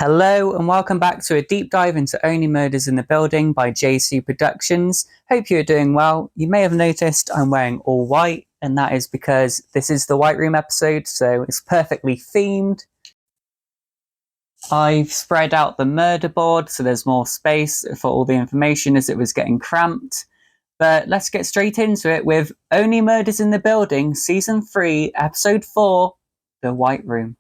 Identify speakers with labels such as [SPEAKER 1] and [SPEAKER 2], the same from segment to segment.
[SPEAKER 1] Hello and welcome back to a deep dive into Only Murders in the Building by JC Productions. Hope you're doing well. You may have noticed I'm wearing all white, and that is because this is the White Room episode, so it's perfectly themed. I've spread out the murder board so there's more space for all the information as it was getting cramped. But let's get straight into it with Only Murders in the Building, Season 3, Episode 4, The White Room.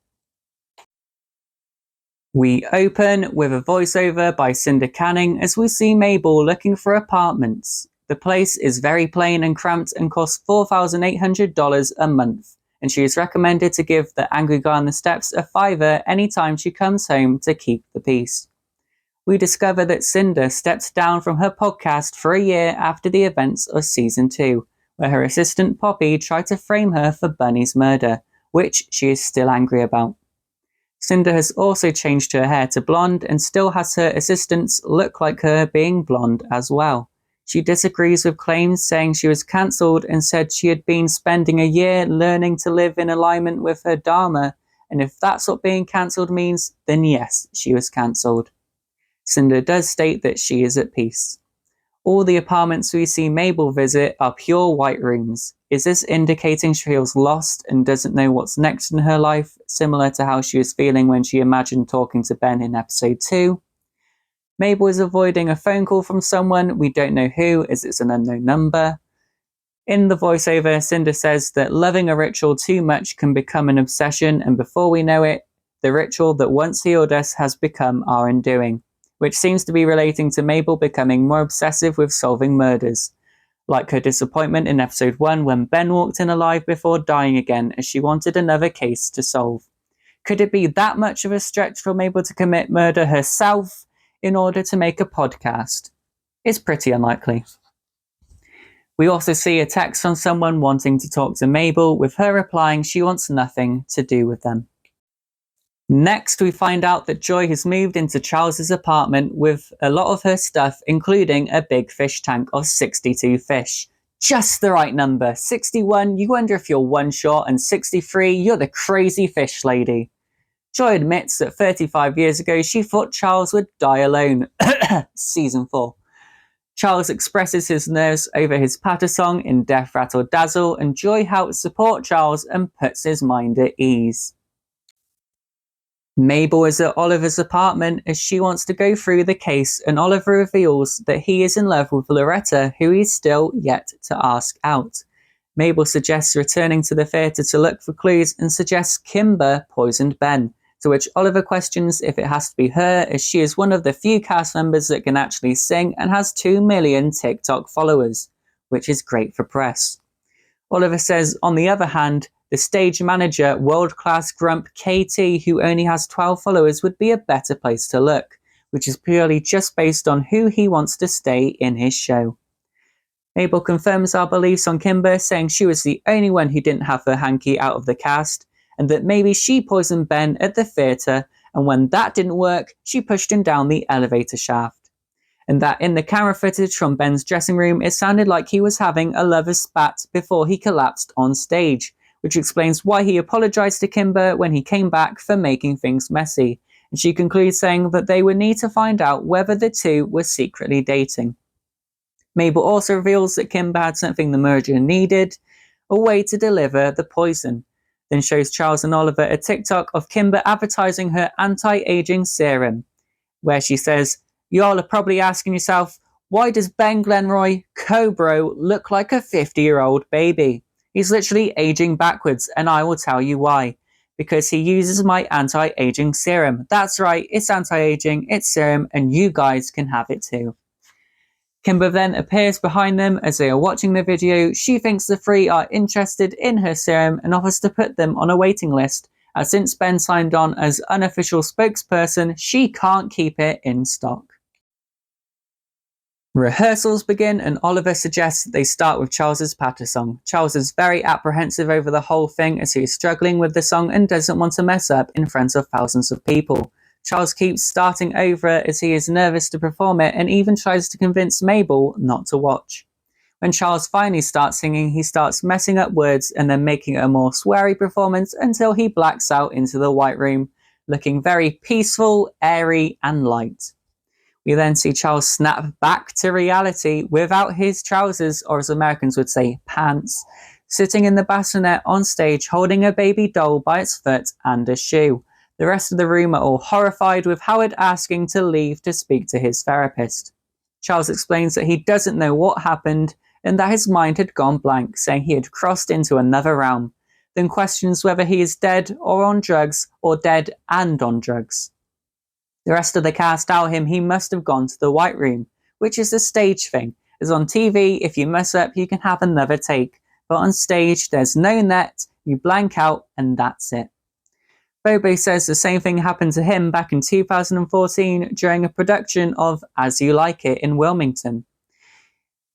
[SPEAKER 1] We open with a voiceover by Cinder Canning as we see Mabel looking for apartments. The place is very plain and cramped and costs $4,800 a month, and she is recommended to give the angry guy on the steps a $5 anytime she comes home to keep the peace. We discover that Cinder stepped down from her podcast for a year after the events of Season 2, where her assistant Poppy tried to frame her for Bunny's murder, which she is still angry about. Cinder has also changed her hair to blonde and still has her assistants look like her being blonde as well. She disagrees with claims saying she was cancelled and said she had been spending a year learning to live in alignment with her Dharma, and if that's what being cancelled means, then yes, she was cancelled. Cinder does state that she is at peace. All the apartments we see Mabel visit are pure white rooms. Is this indicating she feels lost and doesn't know what's next in her life, similar to how she was feeling when she imagined talking to Ben in episode 2? Mabel is avoiding a phone call from someone, we don't know who, as it's an unknown number. In the voiceover, Cinder says that loving a ritual too much can become an obsession, and before we know it, the ritual that once healed us has become our undoing, which seems to be relating to Mabel becoming more obsessive with solving murders, like her disappointment in episode 1 when Ben walked in alive before dying again as she wanted another case to solve. Could it be that much of a stretch for Mabel to commit murder herself in order to make a podcast? It's pretty unlikely. We also see a text from someone wanting to talk to Mabel, with her replying she wants nothing to do with them. Next, we find out that Joy has moved into Charles's apartment with a lot of her stuff, including a big fish tank of 62 fish. Just the right number. 61, you wonder if you're one short, and 63, you're the crazy fish lady. Joy admits that 35 years ago she thought Charles would die alone. Season 4. Charles expresses his nerves over his patter song in Death Rattle Dazzle, and Joy helps support Charles and puts his mind at ease. Mabel is at Oliver's apartment as she wants to go through the case, and Oliver reveals that he is in love with Loretta, who he's still yet to ask out. Mabel suggests returning to the theatre to look for clues and suggests Kimber poisoned Ben, to which Oliver questions if it has to be her, as she is one of the few cast members that can actually sing and has 2 million TikTok followers, which is great for press. Oliver says, on the other hand, the stage manager, world-class grump KT, who only has 12 followers, would be a better place to look, which is purely just based on who he wants to stay in his show. Mabel confirms our beliefs on Kimber, saying she was the only one who didn't have her hanky out of the cast, and that maybe she poisoned Ben at the theatre, and when that didn't work, she pushed him down the elevator shaft. And that in the camera footage from Ben's dressing room, it sounded like he was having a lover's spat before he collapsed on stage, which explains why he apologized to Kimber when he came back for making things messy, and she concludes saying that they would need to find out whether the two were secretly dating. Mabel also reveals that Kimber had something the murderer needed, a way to deliver the poison, then shows Charles and Oliver a TikTok of Kimber advertising her anti-aging serum, where she says, "Y'all are probably asking yourself, why does Ben Glenroy, co-bro, look like a 50-year-old baby? He's literally aging backwards, and I will tell you why. Because he uses my anti-aging serum. That's right, it's anti-aging, it's serum, and you guys can have it too." Kimber then appears behind them as they are watching the video. She thinks the three are interested in her serum and offers to put them on a waiting list, as since Ben signed on as unofficial spokesperson, she can't keep it in stock. Rehearsals begin, and Oliver suggests that they start with Charles's patter song. Charles is very apprehensive over the whole thing as he is struggling with the song and doesn't want to mess up in front of thousands of people. Charles keeps starting over it as he is nervous to perform it and even tries to convince Mabel not to watch. When Charles finally starts singing, he starts messing up words and then making it a more sweary performance until he blacks out into the White Room, looking very peaceful, airy, and light. We then see Charles snap back to reality without his trousers, or as Americans would say, pants, sitting in the bassinet on stage holding a baby doll by its foot and a shoe. The rest of the room are all horrified, with Howard asking to leave to speak to his therapist. Charles explains that he doesn't know what happened and that his mind had gone blank, saying he had crossed into another realm, then questions whether he is dead or on drugs, or dead and on drugs. The rest of the cast tell him he must have gone to the White Room, which is a stage thing, as on TV, if you mess up, you can have another take, but on stage, there's no net, you blank out, and that's it. Bobo says the same thing happened to him back in 2014 during a production of As You Like It in Wilmington.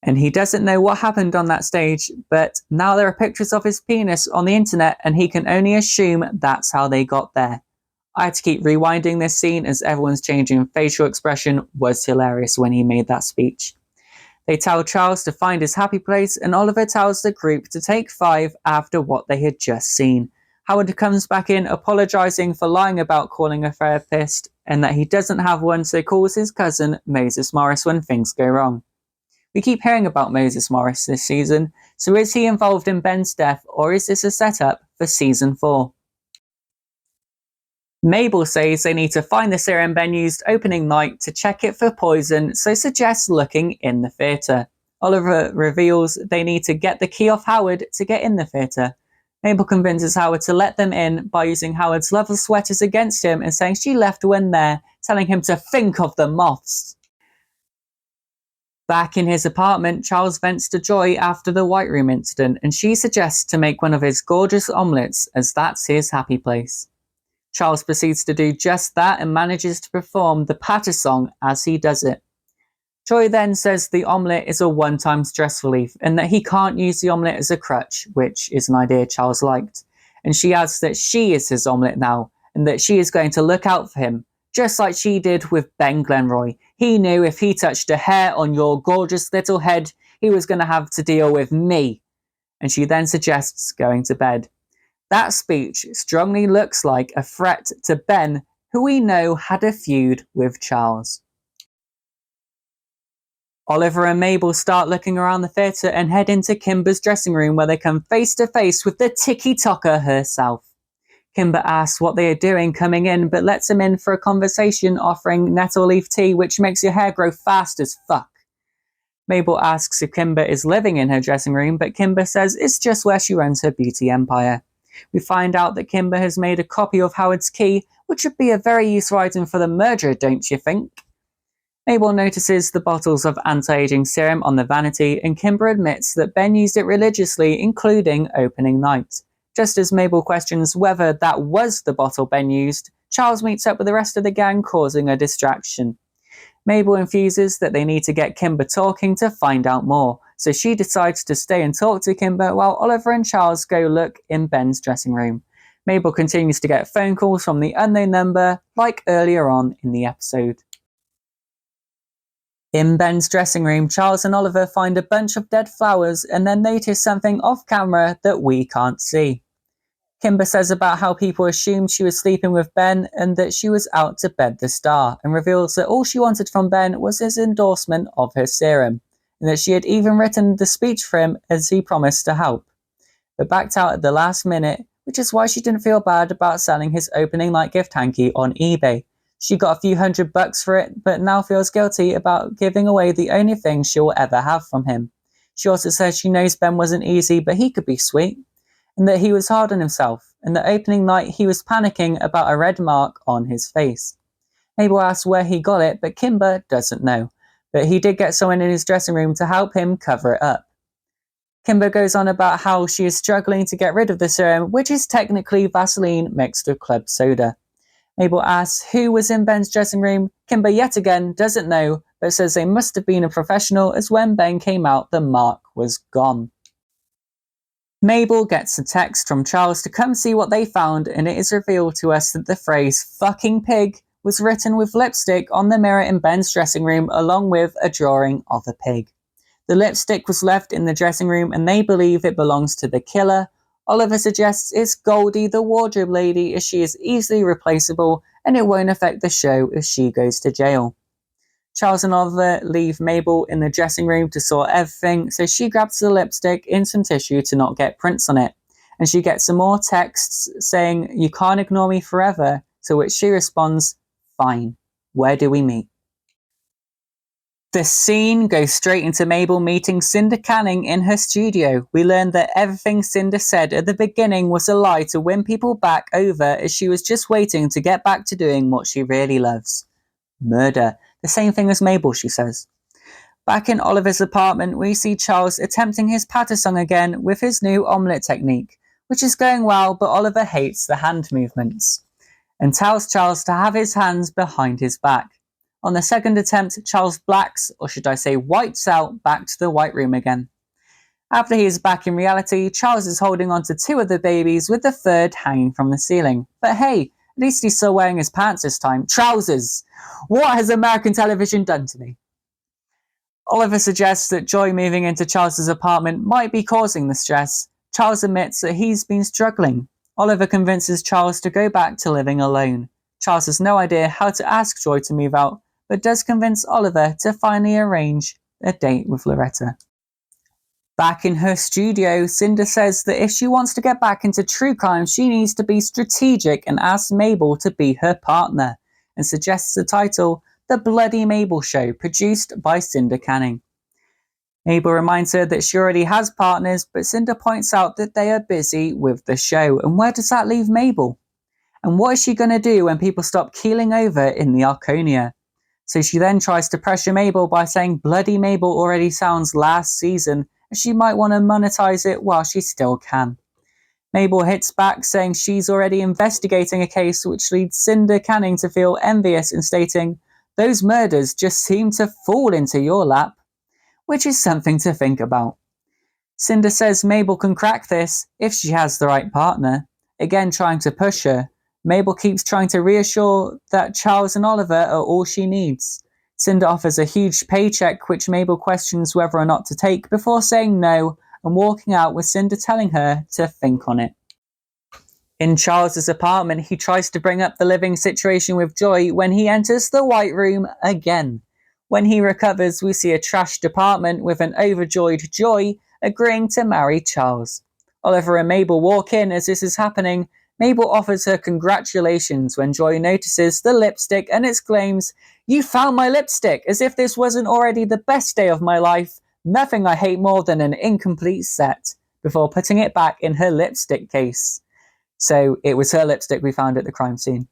[SPEAKER 1] And he doesn't know what happened on that stage, but now there are pictures of his penis on the internet and he can only assume that's how they got there. I had to keep rewinding this scene as everyone's changing facial expression was hilarious when he made that speech. They tell Charles to find his happy place and Oliver tells the group to take 5 after what they had just seen. Howard comes back in apologising for lying about calling a therapist and that he doesn't have one, so calls his cousin Moses Morris when things go wrong. We keep hearing about Moses Morris this season, so is he involved in Ben's death or is this a setup for season 4? Mabel says they need to find the serum Ben used opening night to check it for poison, so suggests looking in the theatre. Oliver reveals they need to get the key off Howard to get in the theatre. Mabel convinces Howard to let them in by using Howard's love of sweaters against him and saying she left when there, telling him to think of the moths. Back in his apartment, Charles vents to Joy after the White Room incident, and she suggests to make one of his gorgeous omelettes, as that's his happy place. Charles proceeds to do just that and manages to perform the patter song as he does it. Joy then says the omelette is a one-time stress relief and that he can't use the omelette as a crutch, which is an idea Charles liked. And she adds that she is his omelette now and that she is going to look out for him, just like she did with Ben Glenroy. He knew if he touched a hair on your gorgeous little head, he was going to have to deal with me. And she then suggests going to bed. That speech strongly looks like a threat to Ben, who we know had a feud with Charles. Oliver and Mabel start looking around the theatre and head into Kimber's dressing room where they come face to face with the tiki-tocker herself. Kimber asks what they are doing coming in, but lets him in for a conversation offering nettle leaf tea, which makes your hair grow fast as fuck. Mabel asks if Kimber is living in her dressing room, but Kimber says it's just where she runs her beauty empire. We find out that Kimber has made a copy of Howard's key, which would be a very useful item for the murderer, don't you think? Mabel notices the bottles of anti-aging serum on the vanity, and Kimber admits that Ben used it religiously, including opening night. Just as Mabel questions whether that was the bottle Ben used, Charles meets up with the rest of the gang, causing a distraction. Mabel infuses that they need to get Kimber talking to find out more, so she decides to stay and talk to Kimber while Oliver and Charles go look in Ben's dressing room. Mabel continues to get phone calls from the unknown number, like earlier on in the episode. In Ben's dressing room, Charles and Oliver find a bunch of dead flowers and then notice something off camera that we can't see. Kimber says about how people assumed she was sleeping with Ben and that she was out to bed the star, and reveals that all she wanted from Ben was his endorsement of her serum, and that she had even written the speech for him as he promised to help, but backed out at the last minute, which is why she didn't feel bad about selling his opening night gift hanky on eBay. She got a few $100 for it, but now feels guilty about giving away the only thing she will ever have from him. She also says she knows Ben wasn't easy, but he could be sweet, and that he was hard on himself, and that opening night he was panicking about a red mark on his face. Mabel asks where he got it, but Kimber doesn't know, but he did get someone in his dressing room to help him cover it up. Kimber goes on about how she is struggling to get rid of the serum, which is technically Vaseline mixed with club soda. Mabel asks who was in Ben's dressing room. Kimber yet again doesn't know, but says they must have been a professional, as when Ben came out the mark was gone. Mabel gets a text from Charles to come see what they found, and it is revealed to us that the phrase "fucking pig" was written with lipstick on the mirror in Ben's dressing room, along with a drawing of a pig. The lipstick was left in the dressing room, and they believe it belongs to the killer, Oliver suggests it's Goldie, the wardrobe lady, as she is easily replaceable and it won't affect the show if she goes to jail. Charles and Oliver leave Mabel in the dressing room to sort everything, so she grabs the lipstick in some tissue to not get prints on it. And she gets some more texts saying, "You can't ignore me forever," to which she responds, "Fine. Where do we meet?" The scene goes straight into Mabel meeting Cinder Canning in her studio. We learn that everything Cinder said at the beginning was a lie to win people back over, as she was just waiting to get back to doing what she really loves. Murder. The same thing as Mabel, she says. Back in Oliver's apartment, we see Charles attempting his patter song again with his new omelette technique, which is going well, but Oliver hates the hand movements and tells Charles to have his hands behind his back. On the second attempt, Charles blacks, or should I say whites out, back to the White Room again. After he is back in reality, Charles is holding on to two of the babies with the third hanging from the ceiling. But hey, at least he's still wearing his pants this time. Trousers! What has American television done to me? Oliver suggests that Joy moving into Charles's apartment might be causing the stress. Charles admits that he's been struggling. Oliver convinces Charles to go back to living alone. Charles has no idea how to ask Joy to move out, but does convince Oliver to finally arrange a date with Loretta. Back in her studio, Cinder says that if she wants to get back into true crime, she needs to be strategic and asks Mabel to be her partner, and suggests the title, The Bloody Mabel Show, produced by Cinder Canning. Mabel reminds her that she already has partners, but Cinder points out that they are busy with the show, and where does that leave Mabel? And what is she going to do when people stop keeling over in the Arconia? So she then tries to pressure Mabel by saying Bloody Mabel already sounds last season, and she might want to monetize it while she still can. Mabel hits back, saying she's already investigating a case, which leads Cinder Canning to feel envious and stating, "Those murders just seem to fall into your lap," which is something to think about. Cinder says Mabel can crack this if she has the right partner, again trying to push her. Mabel keeps trying to reassure that Charles and Oliver are all she needs. Cinder offers a huge paycheck, which Mabel questions whether or not to take before saying no and walking out with Cinder telling her to think on it. In Charles's apartment, he tries to bring up the living situation with Joy when he enters the White Room again. When he recovers, we see a trashed apartment with an overjoyed Joy agreeing to marry Charles. Oliver and Mabel walk in as this is happening. Mabel offers her congratulations when Joy notices the lipstick and exclaims, "You found my lipstick, as if this wasn't already the best day of my life. Nothing I hate more than an incomplete set," before putting it back in her lipstick case. So it was her lipstick we found at the crime scene.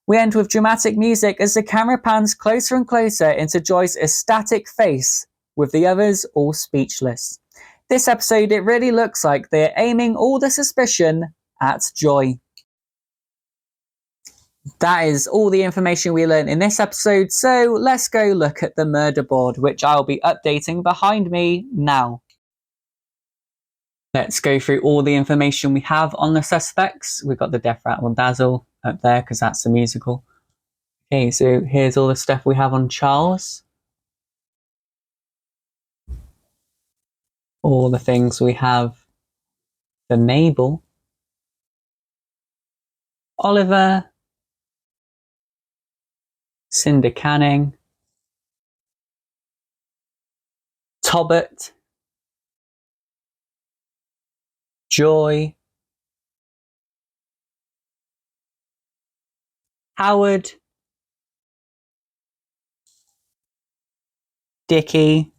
[SPEAKER 1] We end with dramatic music as the camera pans closer and closer into Joy's ecstatic face, with the others all speechless. This episode, it really looks like they're aiming all the suspicion at Joy. That is all the information we learned in this episode, so let's go look at the murder board, which I'll be updating behind me now. Let's go through all the information we have on the suspects. We've got the Death Rattle Dazzle up there because that's the musical. Okay, so here's all the stuff we have on Charles. All the things we have for Mabel. Oliver. Cinder Canning. Tobbit. Joy. Howard. Dickie.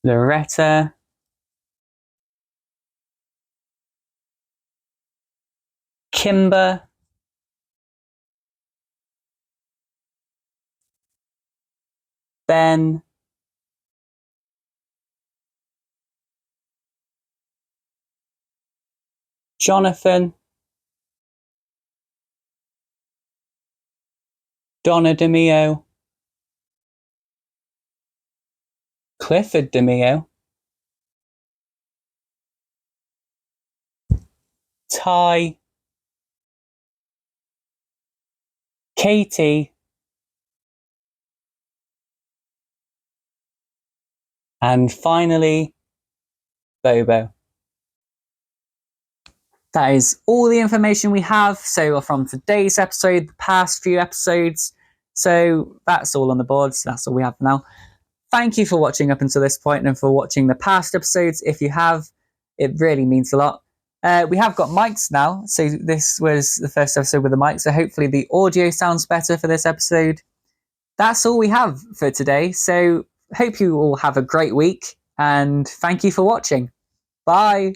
[SPEAKER 1] Loretta. Kimber. Ben. Jonathan. Donna DeMeo. Clifford DeMeo. Ty. Katie. And finally, Bobo. That is all the information we have. So from today's episode, the past few episodes. So that's all on the board. So that's all we have for now. Thank you for watching up until this point and for watching the past episodes. If you have, it really means a lot. We have got mics now. So this was the first episode with the mic. So hopefully the audio sounds better for this episode. That's all we have for today. So hope you all have a great week and thank you for watching. Bye.